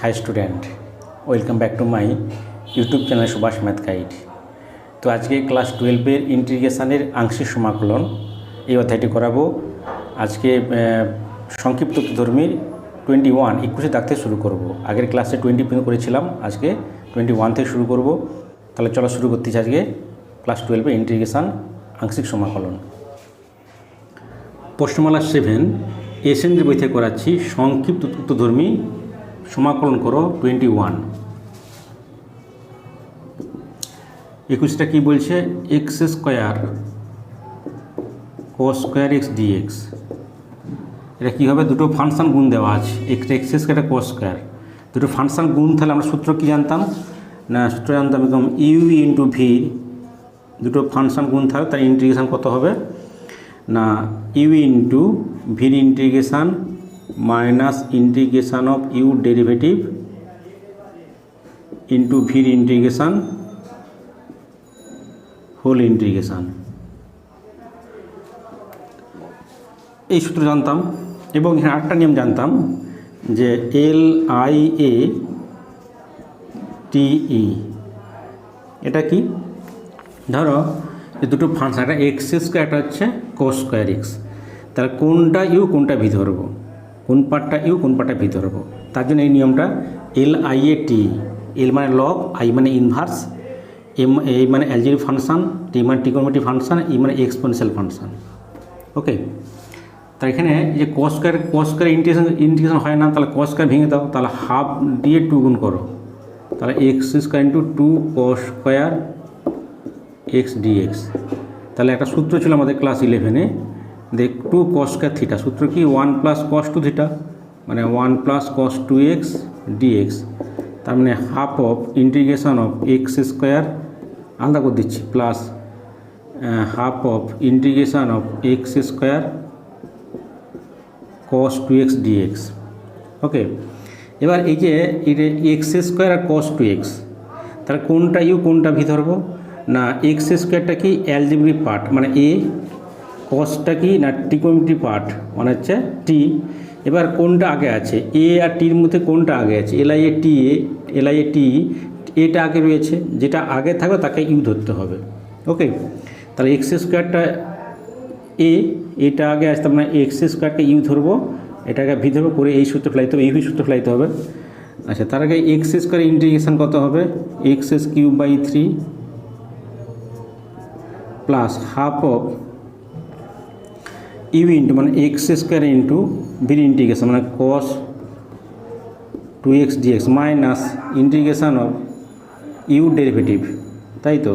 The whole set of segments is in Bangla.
High student, welcome back to my YouTube channel Subhash math guide. তো আজকে ক্লাস 12-এর ইন্টিগ্রেশনের আংশিক সমাকলন এই অধ্যায়টি করাবো। আজকে সংক্ষিপ্ত ধর্মীর 21 21 দাগ থেকে শুরু করব। আগের ক্লাসে 20 পর্যন্ত করেছিলাম, আজকে 21 থেকে শুরু করব। তাহলে চলো শুরু করতেছি আজকে ক্লাস 12-এর ইন্টিগ্রেশন আংশিক সমাকলন। প্রশ্নমালা 7 এসএনজি বই থেকে করাচ্ছি। সংক্ষিপ্ত উত্তরধর্মী সমাকলন করো 21। 21টা কি বলছে? X square cos square x dx. এটা কী হবে? দুটো ফাংশন গুণ দেওয়া আছে, এক্স স্কোয়ার কস স্কোয়ার, দুটো ফাংশন গুণ। তাহলে আমরা সূত্র কী জানতাম? না, সূত্র জানতাম একদম ইউ ইন্টু ভি। দুটো ফাংশন গুণ থাকলে তার ইন্টিগ্রেশান কত হবে? না, ইউ ইন্টু ভির integration minus integration of u derivative into ভির ইন্টিগ্রেশান হোল ইন্টিগ্রেশান। এই সূত্র জানতাম। এবং এখানে আরেকটা নিয়ম জানতাম যে এল আই এ টি ই। এটা কি? ধরো এই দুটো ফাংশন, একটা এক্স স্কোয়ার, একটা হচ্ছে কস স্কোয়ার এক্স। তাহলে কোনটা ইউ কোনটা ভি ধরবো, কোন পার্টটা ইউ কোন পার্টটা ভি ধরবো। তার জন্য এই নিয়মটা এল আই এ টি। এল মানে লগ, আই মানে ইনভার্স, এম এই মানে অ্যালজেব্রিক ফাংশন, টি মানে ট্রিগোনোমেট্রিক ফাংশন, ই মানে এক্সপোনেনশিয়াল ফাংশন। ওকে, তার এখানে যে কস স্কোয়ার ইন্টিগ্রেশন হয় না, তাহলে কস স্কোয়ার ভেঙে দাও, তাহলে হাফ দিয়ে 2 গুণ করো, তাহলে x square into 2 cos square x dx. তাহলে একটা সূত্র ছিল আমাদের ক্লাস 11-এ, দেখ 2 কস স্কোয়ার থিটা। সূত্র কি? 1 প্লাস কস 2 থিটা, মানে 1 প্লাস কস 2x ডিএক্স। তার মানে half of integration of x square, আলাদা করে দিচ্ছি, plus half of integration of x square cos 2x d x. Okay, এবার এই যে এক্স স্কোয়ার আর কস 2x, তাহলে কোনটা ইউ কোনটা ভি ধরবো? না, এক্স স্কোয়ারটা কি? অ্যালজেব্রিক পার্ট মানে এ, কসটা কি? না ট্রিগোনোমেট্রিক পার্ট মানে হচ্ছে টি। এবার কোনটা আগে আছে? এ আর টির মধ্যে কোনটা আগে আছে? এল আই এ টি, এটা আগে রয়েছে, যেটা আগে থাকবে তাকে ইউ ধরতে হবে। ওকে, তাহলে এক্স স্কোয়ারটা এ, এটা আগে আসতে মানে এক্স স্কোয়ারকে ইউ ধরবো, এটাকে ভি ধরবো, করে এই সূত্র ফেলাইতে হবে, এই সূত্র ফেলাইতে হবে। আচ্ছা, তার আগে এক্স স্কোয়ার ইন্টিগ্রেশন কত হবে? X cube by 3 plus half of u into মানে এক্স স্কোয়ার ইন্টু ভির ইন্টিগ্রেশন মানে cos 2x dx minus integration of u derivative, তাই তো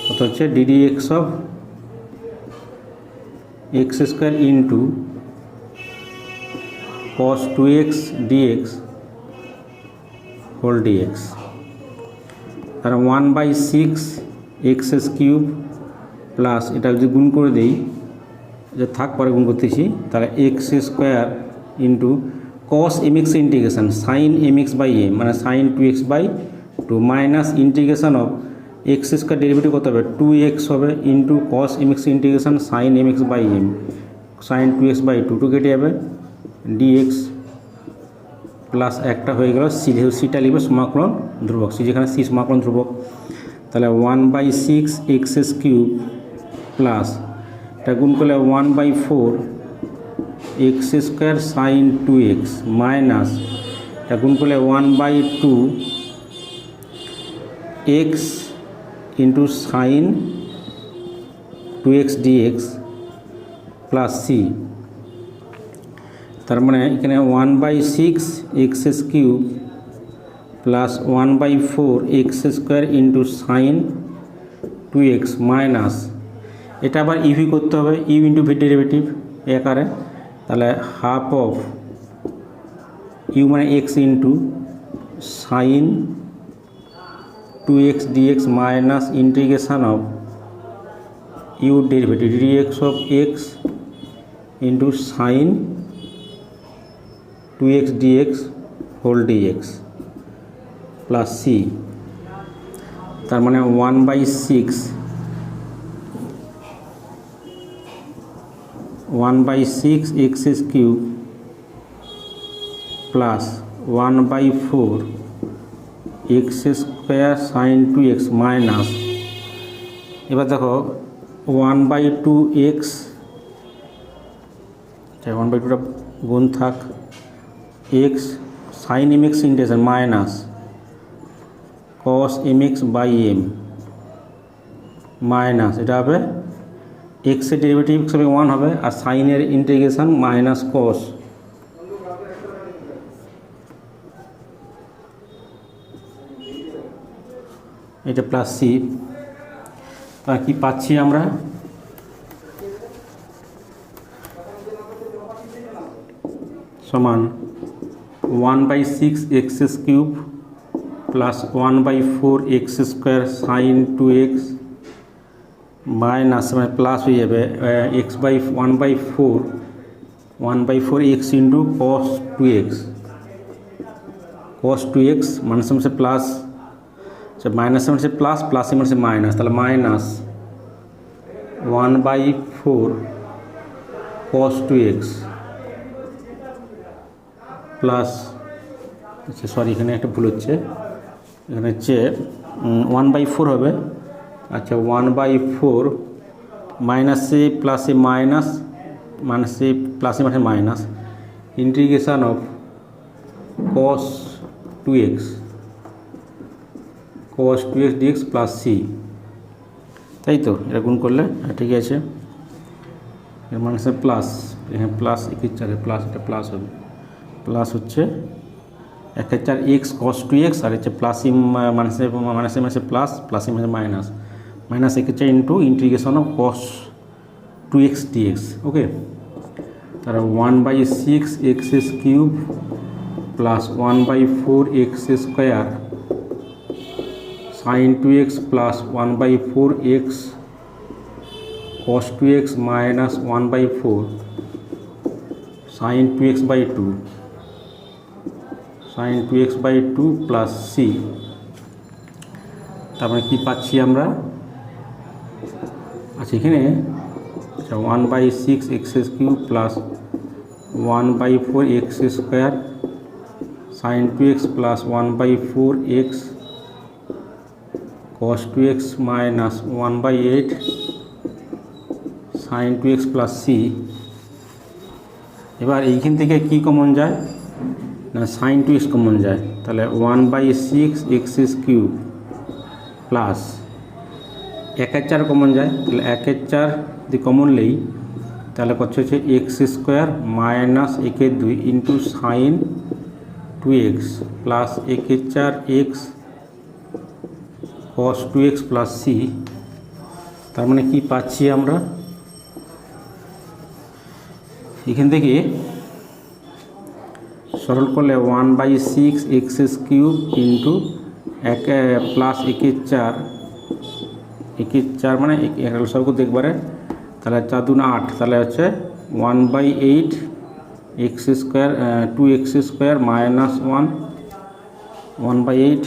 কত হচ্ছে? D dx of x square into cos 2x dx whole dx. তারা 1/6 এক্স কিউব প্লাস, এটা যদি গুণ করে দেই, যে থাক পরে গুণ করতেছি, তাহলে x square into cos m x integration sine m x by m মানে sine 2x/2 minus integration of x square derivative কত হবে? 2x হবে into cos m x integration sine m x by m sine 2x/2, 2 কেটে যাবে, ডিএক্স প্লাস একটা হয়ে গেল সি, সিটা লিখবে সমাকলন ধ্রুবক, সি যেখানে সি সমাকলন ধ্রুবক। তাহলে 1/6 এক্স কিউব প্লাস, এটা গুণ করলে 1/4 x square sine 2x minus, এটা গুণ করলে 1/2 x into sine 2x dx plus C. তার মানে এখানে 1/6 x cube plus 1/4 x square into sine 2x minus, এটা আবার ইভি করতে হবে, ইউ ইন্টু ভি ডেরিভেটিভ এই আকারে। তাহলে হাফ অফ ইউ মানে x into sine 2x dx minus integration of u derivative dx of x into sine 2x dx whole dx plus C. তার মানে 1/6 1/6 x cube plus 1/4 x square sine 2x minus, এবার দেখো 1/2 এক্স, 1/2টা গুণ থাক, x sine mx integration minus cos mx by M minus, এটা হবে এক্সের ডেরিভেটিভ হিসেবে 1 হবে, আর সাইনের ইন্টিগ্রেশন মাইনাস কস, এটা প্লাস সি। আর কি পাচ্ছি আমরা, সমান 1/6 x cube plus 1/4 x square sine 2x minus, মানে প্লাস হয়ে যাবে x by 1/4 x into cos 2x, cos 2x মাইনাসের মধ্যে প্লাস, মাইনাসের মধ্যে প্লাস, প্লাসের মধ্যে মাইনাস, তাহলে মাইনাস 1/4 cos 2x প্লাস, আচ্ছা সরি এখানে একটা ভুল হচ্ছে, এখানে হচ্ছে 1/4 হবে, আচ্ছা 1/4 মাইনাসে প্লাসে মাইনাস, মাইনাসে প্লাসে মাঝে minus, integration of cos 2x dx plus C, তাই তো, এটা গুণ করলে ঠিক আছে, এর মানে প্লাস, এখানে প্লাস 1/4 প্লাস, এটা প্লাস হবে, প্লাস হচ্ছে 1/4 এক্স cos 2x, আর হচ্ছে প্লাস মাইনাসে মাইনাসে প্লাস, প্লাসে মাইনাসে minus, minus 1/4 into integration of cos 2x dx, okay. তাহলে 1/6 x cube plus 1/4 x square sine 2x plus 1/4 x cos 2x minus 1/4 sine 2x/2 sine 2x/2 plus C. তারপরে কী পাচ্ছি আমরা, আচ্ছা এখানে 1/6 x cube plus 1/4 x square sine 2x plus 1/4 x cos 2x minus 1/8 sine 2x plus C. এবার এইখান থেকে কি কমন যায় না, সাইন 2x কমন যায়, তাহলে 1/6 এক্স কিউব প্লাস 1/4 কমন যায়, তাহলে 1/4 যদি কমন নেই তাহলে হচ্ছে x square minus 1/2 into sine 2x plus 1/4 x cos 2x plus C. তার মানে কি পাচ্ছি আমরা, এখান থেকে সরল করলে 1/6 এক্স কিউব ইন্টু প্লাস 1/4 মানে সবকে দেখবারে, তাহলে 4 2 8, তাহলে হচ্ছে 1/8 x square 2x square minus 1/8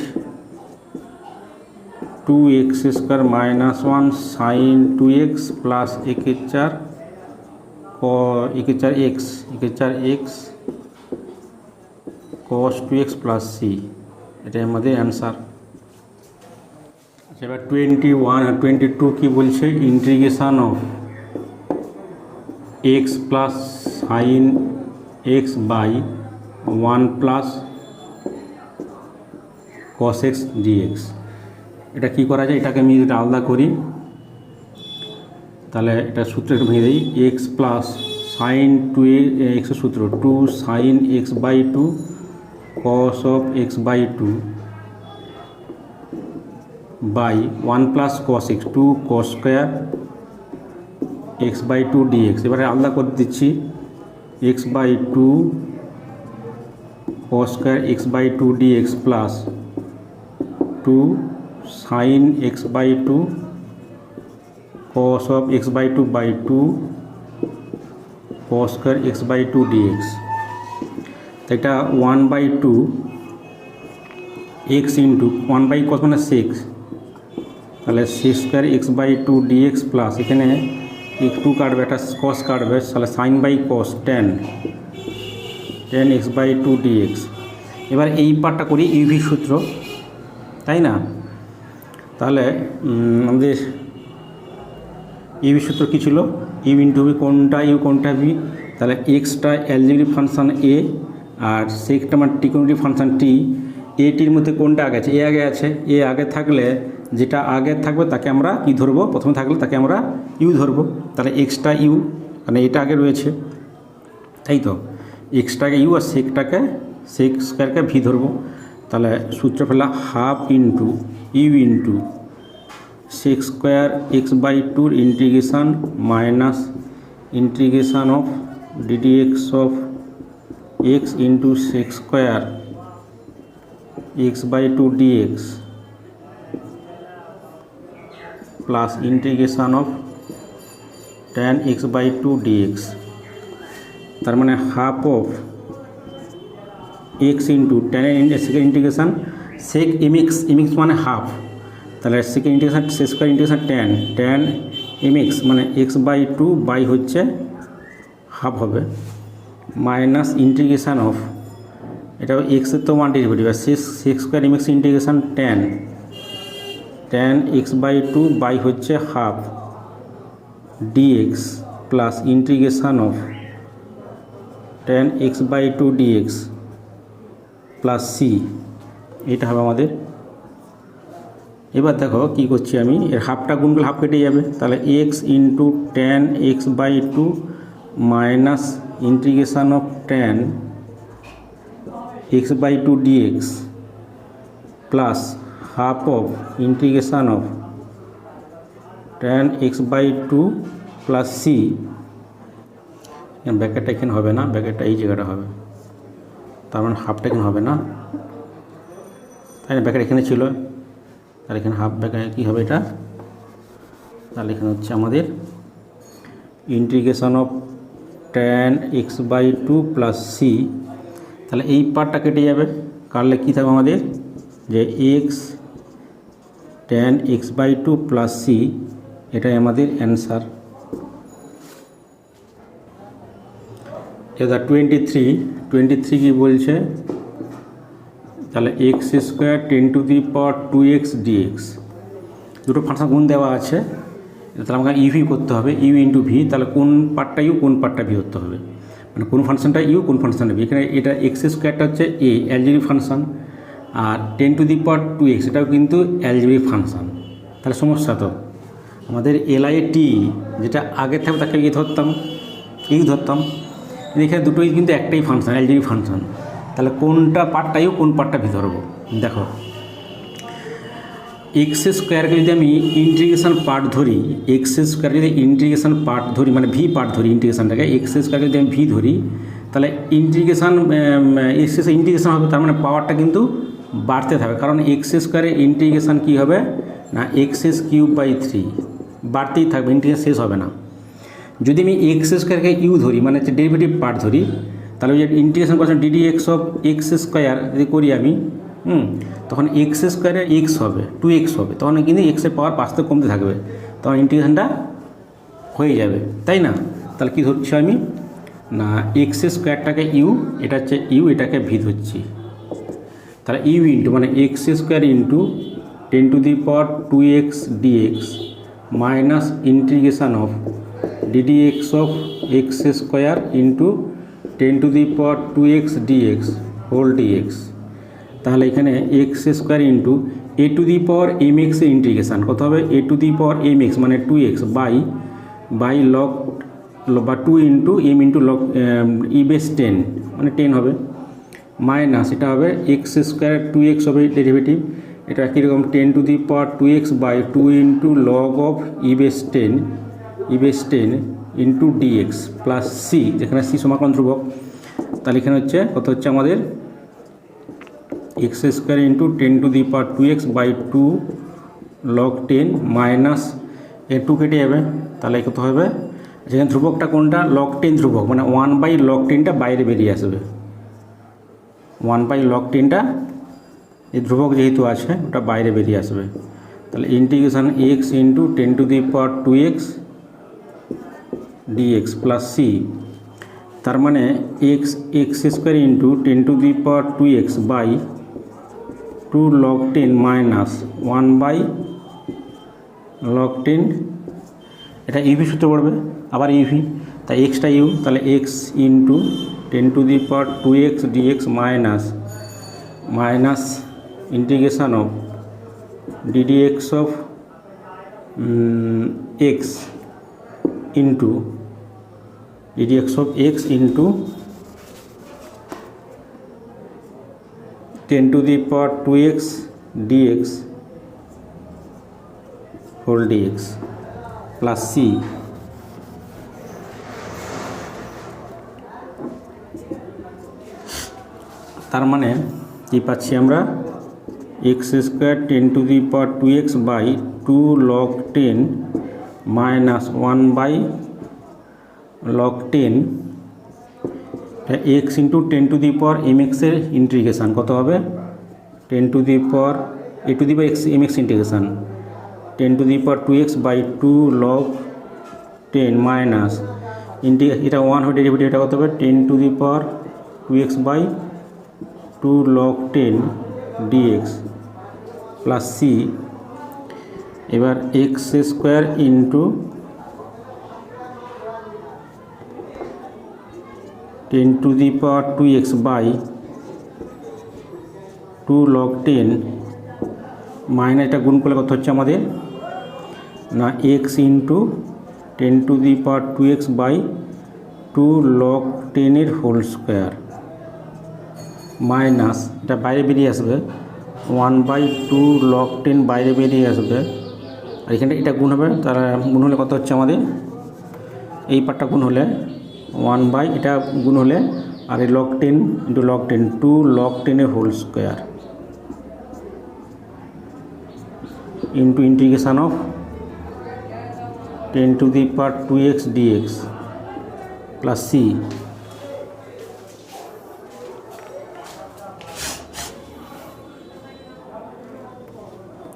2x square minus 1 sine 2x plus 1/4 x cos 2x plus C, এটাই আমাদের অ্যান্সার। আচ্ছা এবার 21 আর 22 কি বলছে, integration of x plus sine x by 1 plus cos x dx। এটা কি করা যায়, এটাকে আমি যদি আলাদা করি তাহলে এটা সূত্র একটু ভেঙে দিই, এক্স প্লাস সাইন 2x সূত্র 2 sine x/2 cos of x/2 by 1 plus cos x 2 cos square x/2 dx। এবারে আলাদা করে দিচ্ছি, x/2 cos square x/2 dx plus 2 sine x/2 cos of x/2 by 2 cos square x/2 dx। এটা 1/2 x ইন্টু 1/cos মানে 6, তাহলে 6 স্কোয়ার x/2 dx প্লাস এখানে 2 কাটবে, একটা cos কাটবে, তাহলে sine by cos 10 ten x by two dx. এবার এই পার্টটা করি ইউভি সূত্র, তাই না? তাহলে আমাদের ইউভি সূত্র কী ছিল? ইউ ইন্টু ভি, কোনটা ইউ কোনটা ভি? তাহলে এক্সটা অ্যালজেব্রিক ফাংশান এ আর সেকটা আমার ট্রিগোনোমেট্রিক ফাংশান টি। এটির মধ্যে কোনটা আগে আছে? এ আগে আছে। এ আগে থাকলে যেটা আগে থাকবে তাকে আমরা কী ধরবো? প্রথমে থাকলে তাকে আমরা ইউ ধরবো। তাহলে এক্সটা ইউ, মানে এটা আগে রয়েছে, তাই তো? এক্সটাকে ইউ আর সেক স্কোয়ারকে ভি ধরবো। তাহলে সূত্র ফেলা half into u into sec square x by টুর integration minus integration of d d x of x into sec square x by two dx plus integration of tan x by two dx. তার মানে half of x into tan second integration sec m x মানে হাফ। তাহলে second integration sec square integration tan m x মানে এক্স বাই টু বাই হচ্ছে হাফ হবে, মাইনাস ইন্টিগ্রেশান অফ, এটা এক্সের তো ওয়ান ডেরিভেটিভ, আর sec square m x integration tan x by two by হচ্ছে half d x plus integration of tan x by two dx plus C. এটা হবে আমাদের। এবার দেখো কী করছি আমি, এর হাফটা গুণ করলে হাফ কেটে যাবে। তাহলে x into tan x by two minus integration of tan x by two dx plus half of integration of tan x by two plus c. ব্যাকেটটা এখানে হবে না, ব্যাকেটটা এই জায়গাটা হবে, তার মানে হাফটা এখানে হবে না, তাই না? ব্যাকেট এখানে ছিল, তাহলে এখানে হাফ ব্যাকেট কী হবে এটা? তাহলে এখানে হচ্ছে আমাদের integration of tan x by two plus C. তাহলে এই পার্টটা কেটে যাবে, কাটলে কী থাকবে আমাদের? যে x tan x by two plus C, এটাই আমাদের অ্যান্সার। এবার 23 কি বলছে? তাহলে এক্স স্কোয়ার 10⁻²x ডিএক্স, দুটো ফাংশন গুণ দেওয়া আছে, তাহলে আমাকে ইভি করতে হবে, ইউ ইন্টু ভি। তাহলে কোন পার্টটা ইউ কোন পার্টটা ভি ধরতে হবে, মানে কোন ফাংশনটা ইউ কোন ফাংশনটা ভি। এখানে এটা এক্স স্কোয়ারটা হচ্ছে এ অ্যালজেব্রিক ফাংশন, আর 10⁻²x এটাও কিন্তু অ্যালজেব্রিক ফাংশন। তাহলে সমস্যা তো আমাদের LI যেটা আগে থাকবে তাকে ইয়ে ধরতাম, ইউ ধরতাম। এখানে দুটোই কিন্তু একটাই ফাংশন, অ্যালজেব্রিক ফাংশন। তাহলে কোনটা পার্টটা ইউ কোন পার্টটা ভি ধরবো? দেখো এক্স স্কোয়ারকে যদি আমি ইন্টিগ্রেশন পার্ট ধরি, এক্স স্কোয়ার যদি ইন্টিগ্রেশন পার্ট ধরি, মানে ভি পার্ট ধরি ইন্টিগ্রেশনটাকে, এক্স স্কোয়ারকে যদি আমি ভি ধরি, তাহলে ইন্টিগ্রেশন ইন্টিগ্রেশন হবে, তার মানে পাওয়ারটা কিন্তু বাড়তে থাকবে, কারণ এক্স স্কোয়ারের ইন্টিগ্রেশন কী হবে না x³/3 বাড়তেই থাকবে, ইন্টিগ্রেশন শেষ হবে না। যদি আমি এক্স স্কোয়ারকে ইউ ধরি, মানে হচ্ছে ডেরিভেটিভ পার্ট ধরি, তাহলে ওই যে ইন্টিগ্রেশন করছেন DD x of x square যদি করি আমি, তখন এক্স স্কোয়ারের এক্স হবে 2x হবে, তখন কিন্তু এক্সের পাওয়ার বাস্তবে কমতে থাকবে, তখন ইন্টিগ্রেশনটা হয়ে যাবে, তাই না? তাহলে কী ধরছি আমি না এক্স স্কোয়ারটাকে ইউ, এটা হচ্ছে ইউ, এটাকে ভি ধরছি। তাহলে ইউ ইন্টু মানে x square into 10⁻²x dx minus integration of d d x of x square into 10⁻²x dx whole dx. তাহলে এখানে এক্স স্কোয়ার ইন্টু a⁴mx এর ইন্টিগ্রেশান কত হবে? a⁴mx মানে 2x বাই লগ বা 2 into m into log e⁻10 মানে 10 হবে, মাইনাস এটা হবে এক্স স্কোয়ার 2x হবে ডেরিভেটিভ, এটা কীরকম 10⁻² by 2 into log of e⁻10 into d x plus c, যেখানে সি সমাকলন ধ্রুবক। তাহলে এখানে হচ্ছে কত হচ্ছে আমাদের x square into 10⁻² by 2 log 10 minus এ 2 কেটে যাবে, তাহলে কত হবে? যেখানে ধ্রুবকটা কোনটা? লগ 10 ধ্রুবক, মানে 1/log10টা বাইরে বেরিয়ে আসবে, 1/log10টা এই ধ্রুবক যেহেতু আছে ওটা বাইরে বেরিয়ে আসবে। তাহলে integration x into 10⁻² dx plus C. তার মানে x x square into 10⁻²x by 2 log 10 minus 1 by log 10, এটা ইউভি সূত্র পড়বে, আবার ইউভি, তাই এক্সটা ইউ, তাহলে x into 10⁻²x dx minus integration of ddx of x into d dx of x into 10⁻²x dx whole dx plus C. তার মানে কি পাচ্ছি আমরা, x square 10⁻²x by 2 log 10 minus 1 by log 10 x into 10⁻mx এর ইন্টিগ্রেশান কত হবে, 10⁻x mx integration 10⁻²x by 2 log 10 minus এটা 1 হবে ডেরিভেটিভ, এটা কত হবে 10⁻²x by 2 log 10 dx plus C. এবার x square into 10⁻² by 2 log 10 minus এটা গুণ করলে কত হচ্ছে আমাদের না, এক্স ইন্টু 10⁻² বাই 2 log 10 এর হোল স্কোয়ার মাইনাস এটা বাইরে বেরিয়ে আসবে 1 বাই 2 log 10 বাইরে বেরিয়ে আসবে, আর এখানে এটা গুণ হবে, তারা গুণ হলে কত হচ্ছে আমাদের, এই পার্টটা গুণ হলে 1 বাই এটা গুণ হলে, আর এই log 10 ইন্টু log 10 2 log 10 এর whole square into integration of 10⁻² dx plus C.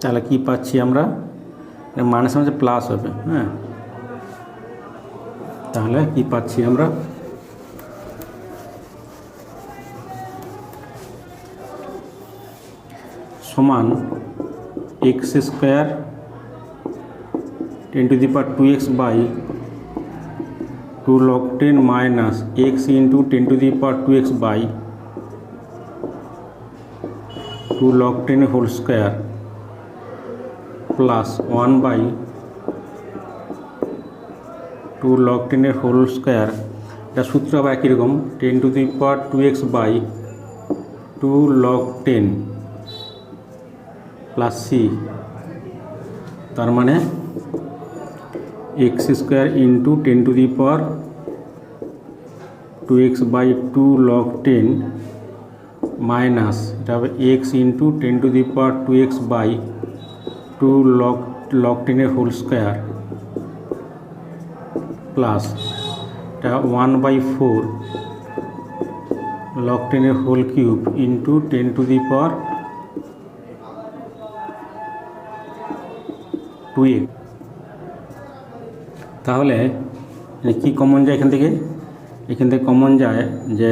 তাহলে কি পাচ্ছি আমরা, মাইনাস মাঝে প্লাস হবে, হ্যাঁ, তাহলে কি পাচ্ছি আমরা, সমান x square 10⁻² by 2 log 10 minus x into 10⁻² by 2 log 10 whole square plus 1 by 2 log 10 এর হোল স্কোয়ার, এটা সূত্র আবার একই রকম 10⁻² বাই 2 log 10 প্লাস সি। তার মানে x square into 10⁻² by 2 log 10 minus এটা হবে এক্স ইন্টু 10⁻² বাই 2 log 10 এর হোল স্কোয়ার প্লাস এটা 1 বাই 4 log 10 এর হোল কিউব ইন্টু 10⁻²। তাহলে কি কমন যায় এখান থেকে কমন যায় যে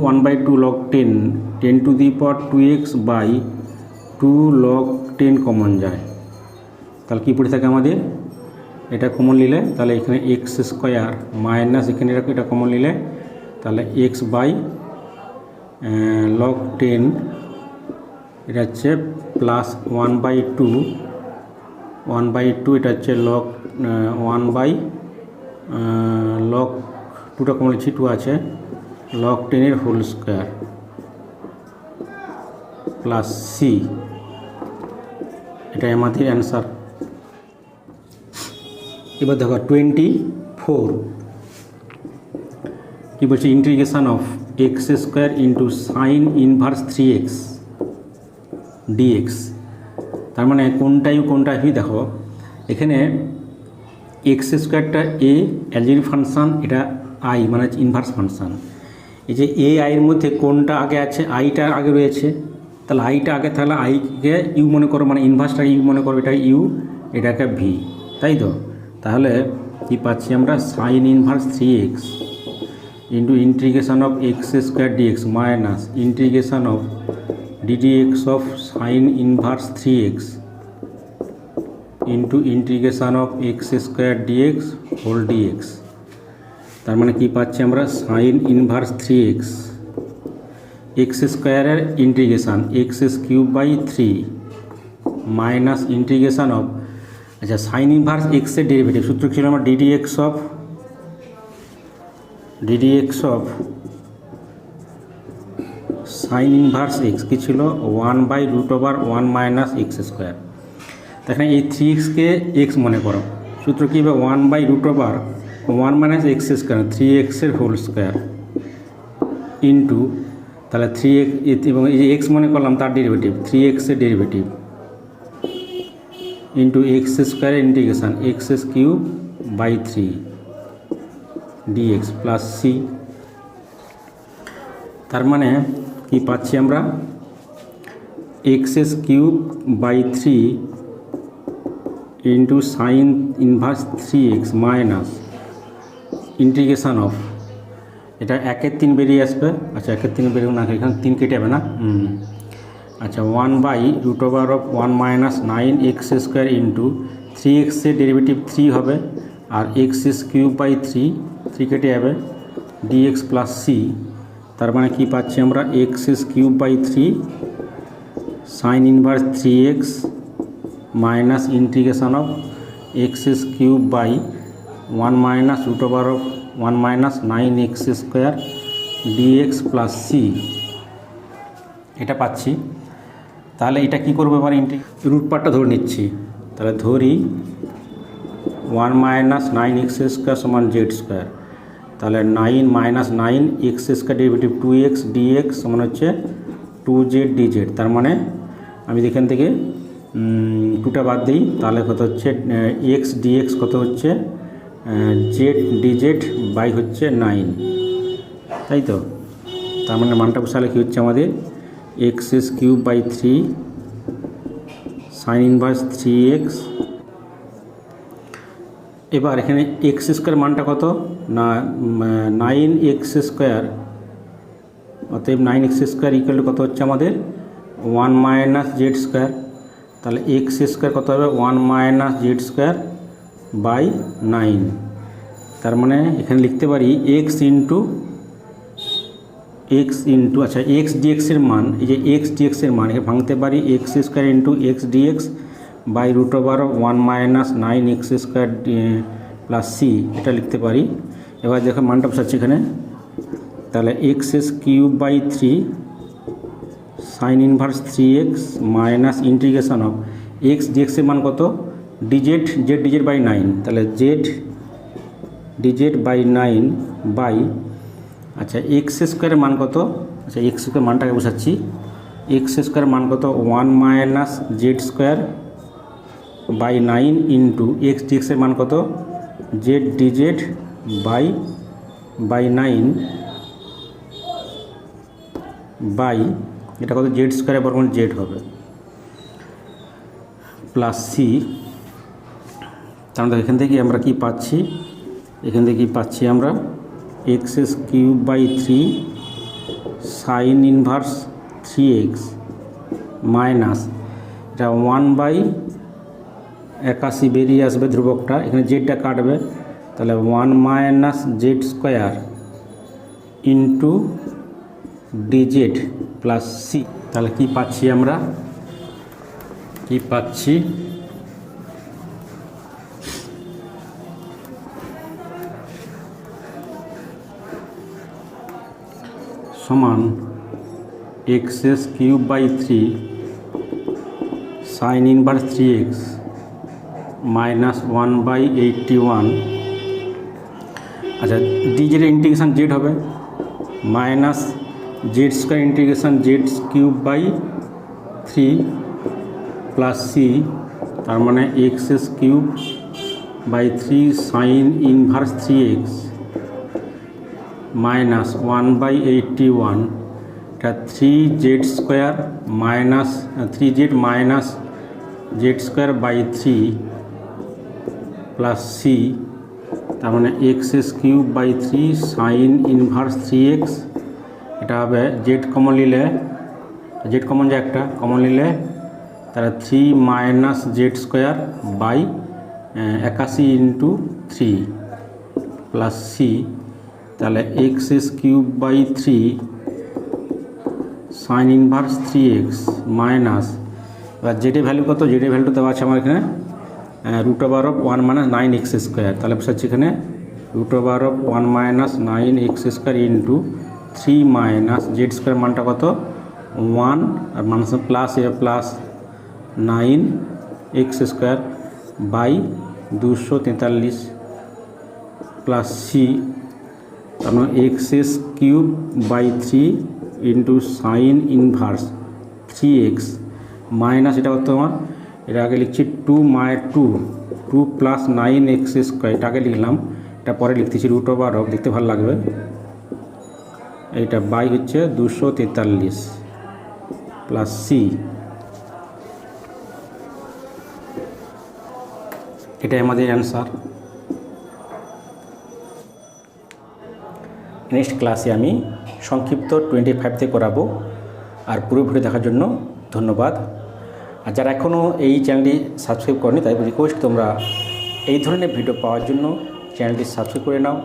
1 by 2 log 10 10⁻² by 2 log 10 common যায়, তাহলে কী পড়ে থাকে আমাদের, এটা কমন নিলে তাহলে এখানে এক্স স্কোয়ার মাইনাস এখানে এটা কমন নিলে তাহলে এক্স বাই log 10 এটা হচ্ছে প্লাস 1 বাই 2 এটা হচ্ছে log 1 বাই log 2টা কমন লিখছি 2 আছে log 10 এর হোল স্কোয়ার প্লাস সি, এটাই আমাদের অ্যান্সার। এবার দেখো 24 কি বলছে, integration of x square into sine inverse 3x dx। তার মানে কোনটা ইউ কোনটা ভি, দেখো এখানে এক্স স্কোয়ারটা এ অ্যালজেব্রিক ফাংশান, এটা আই মানে ইনভার্স ফাংশান। এই যে এ আইয়ের মধ্যে কোনটা আগে আছে, আইটা আগে রয়েছে, তাহলে আইটা আগে, তাহলে আইকে ইউ মনে করো, মানে ইনভার্সটাকে ইউ মনে করো, এটা ইউ এটাকে ভি, তাই তো। তাহলে কি পাচ্ছি আমরা, sine inverse 3x into integration of x square d x minus integration of ddx of sine inverse 3x into integration of x square d x whole d x. তার মানে কী পাচ্ছি আমরা, সাইন ইনভার্স 3x এক্স স্কোয়ারের integration x cube by 3 minus integration of, আচ্ছা সাইন ইনভার্স এক্সের ডেরিভেটিভ সূত্র ছিল আমার d d x of sine inverse x কী ছিল 1/√1 মাইনাস এক্স স্কোয়ার। এখানে এই 3xকে এক্স মনে করো, সূত্র কী হবে 1/√1 মাইনাস এক্স স্কোয়ার 3x এর হোল স্কোয়ার ইন্টু, তাহলে 3x এবং এই যে এক্স মনে করলাম তার ডেরিভেটিভ 3x এর ডেরিভেটিভ ইন্টু এক্স স্কোয়ারের integration x cube by 3 dx plus C. তার মানে কি পাচ্ছি আমরা, x cube by 3 into sine inverse 3x minus integration of, এটা 1/3 বেরিয়ে আসবে। আচ্ছা 1/3 বেরিয়ে না, এখানে 3 কেটে যাবে না, আচ্ছা 1/√1 minus 9x square into 3x এর ডেরিভেটিভ 3 হবে আর এক্স কিউব বাই 3 কেটে যাবে ডিএক্স প্লাস সি। তার মানে কী পাচ্ছি আমরা, x cube by 3 sine inverse 3x minus integration of x cube by 1 minus √1 minus 9x square dx plus C, এটা পাচ্ছি। তাহলে এটা কি করবো এবার, রুট পার্টটা ধরে নিচ্ছি, তাহলে ধরি 1 মাইনাস 9x স্কোয়ার সমান জেড স্কোয়ার, তাহলে 9 minus 9x square derivative 2x dx সমান হচ্ছে 2z dz। তার মানে আমি এখান থেকে 2টা বাদ দিই, তাহলে কত হচ্ছে x dx কত হচ্ছে z dz বাই হচ্ছে 9, তাই তো। তার মানে মানটা বসালে কী হচ্ছে আমাদের x cube by 3 sine inverse 3x। এবার এখানে এক্স স্কোয়ার মানটা কত না 9x স্কোয়ার, অতএব 9x স্কোয়ার ইকুয়াল টু কত হচ্ছে আমাদের 1 মাইনাস জেড স্কোয়ার। তাহলে এক্স স্কোয়ার কত হবে 1 মাইনাস জেড স্কোয়ার বাই 9। তার মানে এখানে লিখতে পারি এক্স ইন্টু আচ্ছা এক্স ডিএক্সের মান, এই যে এক্স ডিএক্সের মান এখানে ভাঙতে পারি x square into x d x by √1 minus 9x square plus C, এটা লিখতে পারি। এবার দেখো মানটা বসাচ্ছি এখানে, তাহলে x cube by 3 sine inverse 3x minus integration of x ডিএক্সের মান কত ডিজেড জেড ডিজেড বাই 9, তাহলে জেড ডিজেড বাই 9 বাই, আচ্ছা এক্স স্কোয়ারের মান কত, আচ্ছা এক্স স্কোয়ার মানটাকে বসাচ্ছি, এক্স স্কোয়ার মান কত 1 minus z square by 9 into x ডিএক্সের মান কত জেড ডিজেড বাই 9 বাই, এটা কত জেড স্কোয়ারের বর্গমূল জেড হবে প্লাস সি। তাহলে এখান থেকে আমরা কি পাচ্ছি, এখান থেকে কি পাচ্ছি আমরা x cube by 3 sine inverse 3x minus, এটা 1/81 বেরিয়ে আসবে ধ্রুবকটা, এখানে জেডটা কাটবে, তাহলে 1 minus z square into dz plus C. তাহলে কি পাচ্ছি আমরা, কি পাচ্ছি সমান x cube by 3 sine inverse 3x minus 1/81, আচ্ছা ডিজেড ইন্টিগ্রেশন জেড হবে minus z square integration z cube by 3 plus C. তার মানে x cube by 3 sine inverse 3x minus 1/81, এটা 3z square minus 3z minus z square by 3 plus C তার মানে x³/3 সাইন ইনভার্স 3x, এটা হবে জেড কমন নিলে, জেড কমন যে একটা কমন নিলে তাহলে 3 minus z square by 81 × 3 plus C, তাহলে x³/3 sine inverse 3x minus, এবার জেডের ভ্যালু কত, জেডের ভ্যালু দেওয়া আছে আমার এখানে √1 - 9x², তাহলে বসাচ্ছি এখানে √1 - 9x² into 3 minus z square মানটা কত 1 আর minus plus plus 9x² by 243 plus c, তারপর x³/3 into sine inverse 3x minus এটা কত আমার, এটা আগে লিখছি 2 প্লাস 9x², এটা আগে লিখলাম, এটা পরে লিখতেছি √, দেখতে ভালো লাগবে, এইটা বাই হচ্ছে 243 প্লাস সি, এটাই আমাদের অ্যান্সার। নেক্সট ক্লাসে আমি সংক্ষিপ্ত 25 থেকে করাবো। আর পুরো ভিডিও দেখার জন্য ধন্যবাদ। আর যারা এখনও এই চ্যানেলটি সাবস্ক্রাইব করেনি তাই রিকোয়েস্ট, তোমরা এই ধরনের ভিডিও পাওয়ার জন্য চ্যানেলটি সাবস্ক্রাইব করে নাও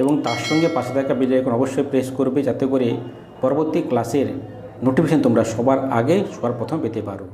এবং তার সঙ্গে পাশে থাকা বেল আইকন অবশ্যই প্রেস করবে, যাতে করে পরবর্তী ক্লাসের নোটিফিকেশন তোমরা সবার আগে সবার প্রথম পেতে পারো।